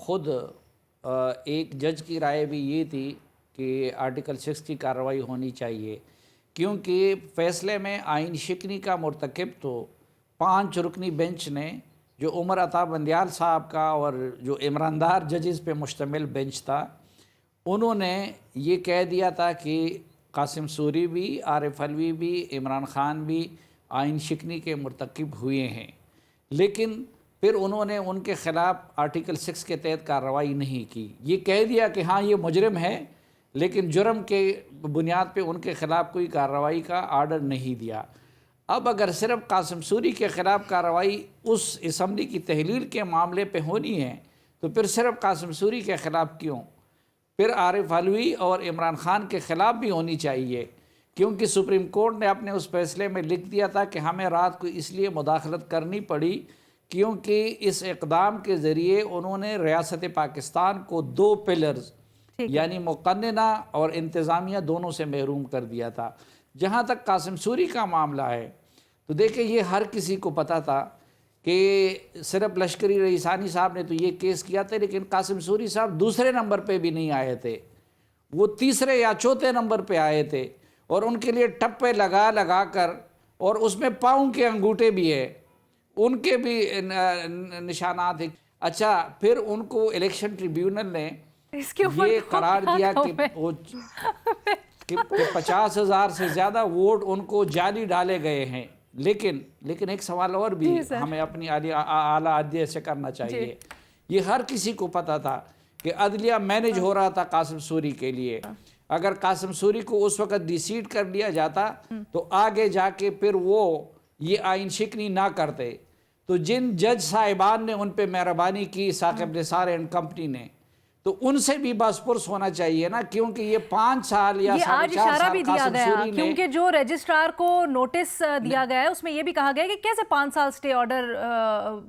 خود ایک جج کی رائے بھی یہ تھی کہ آرٹیکل 6 کی کارروائی ہونی چاہیے، کیونکہ فیصلے میں آئین شکنی کا مرتکب تو 5 رکنی بینچ نے، جو عمر عطا بندیال صاحب کا اور جو عمراندار ججز پہ مشتمل بینچ تھا، انہوں نے یہ کہہ دیا تھا کہ قاسم سوری بھی، عارف علوی بھی، عمران خان بھی آئین شکنی کے مرتکب ہوئے ہیں، لیکن پھر انہوں نے ان کے خلاف آرٹیکل 6 کے تحت کارروائی نہیں کی۔ یہ کہہ دیا کہ ہاں یہ مجرم ہے، لیکن جرم کے بنیاد پہ ان کے خلاف کوئی کارروائی کا آرڈر نہیں دیا۔ اب اگر صرف قاسم سوری کے خلاف کارروائی اس اسمبلی کی تحلیل کے معاملے پہ ہونی ہے تو پھر صرف قاسم سوری کے خلاف کیوں؟ پھر عارف علوی اور عمران خان کے خلاف بھی ہونی چاہیے، کیونکہ سپریم کورٹ نے اپنے اس فیصلے میں لکھ دیا تھا کہ ہمیں رات کو اس لیے مداخلت کرنی پڑی کیونکہ اس اقدام کے ذریعے انہوں نے ریاست پاکستان کو 2 پلرز یعنی مقننہ اور انتظامیہ دونوں سے محروم کر دیا تھا۔ جہاں تک قاسم سوری کا معاملہ ہے تو دیکھیں یہ ہر کسی کو پتا تھا کہ صرف لشکری رئیسانی صاحب نے تو یہ کیس کیا تھا، لیکن قاسم سوری صاحب دوسرے نمبر پہ بھی نہیں آئے تھے، وہ تیسرے یا چوتھے نمبر پہ آئے تھے، اور ان کے لیے ٹپے لگا لگا کر، اور اس میں پاؤں کے انگوٹھے بھی ہیں، ان کے بھی نشانات ہیں۔ اچھا، پھر ان کو الیکشن ٹریبیونل نے یہ قرار دیا کہ 50,000 سے زیادہ ووٹ ان کو جعلی ڈالے گئے ہیں، لیکن ایک سوال اور بھی ہمیں اپنی اعلیٰ عدلیہ سے کرنا چاہیے۔ یہ ہر کسی کو پتا تھا کہ عدلیہ مینج ہو رہا تھا قاسم سوری کے لیے۔ اگر قاسم سوری کو اس وقت ڈی سیٹ کر لیا جاتا تو آگے جا کے پھر وہ یہ آئین شکنی نہ کرتے۔ تو جن جج صاحبان نے ان پہ مہربانی کی، ثاقب نثار اینڈ کمپنی نے، تو ان سے بھی بس پرس ہونا چاہیے نا، کیونکہ یہ 5 سال یا 4.5 سال بھی دیا گیا، کیونکہ جو رجسٹرار کو نوٹس دیا گیا ہے اس میں یہ بھی کہا گیا کہ کیسے 5 سال سٹے آرڈر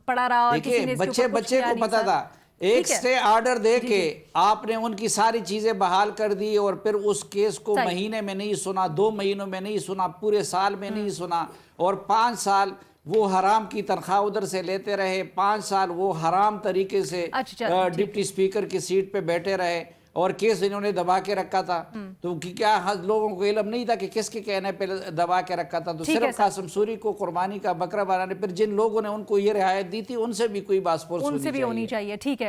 پڑا رہا۔ دیکھیں بچے کو پتا تھا، ایک سٹے آرڈر دے کے آپ نے ان کی ساری چیزیں بحال کر دی، اور پھر اس کیس کو مہینے میں نہیں سنا، 2 مہینوں میں نہیں سنا، پورے سال میں نہیں سنا، اور 5 سال وہ حرام کی تنخواہ ادھر سے لیتے رہے، 5 سال وہ حرام طریقے سے ڈپٹی اسپیکر کی سیٹ پہ بیٹھے رہے، اور کیس انہوں نے دبا کے رکھا تھا۔ تو کیا لوگوں کو علم نہیں تھا کہ کس کے کہنے پہ دبا کے رکھا تھا؟ تو صرف قاسم سوری کو قربانی کا بکرا بنانے، پھر جن لوگوں نے ان کو یہ رعایت دی تھی ان سے بھی کوئی باس پورس ہونی چاہیے۔ ٹھیک ہے۔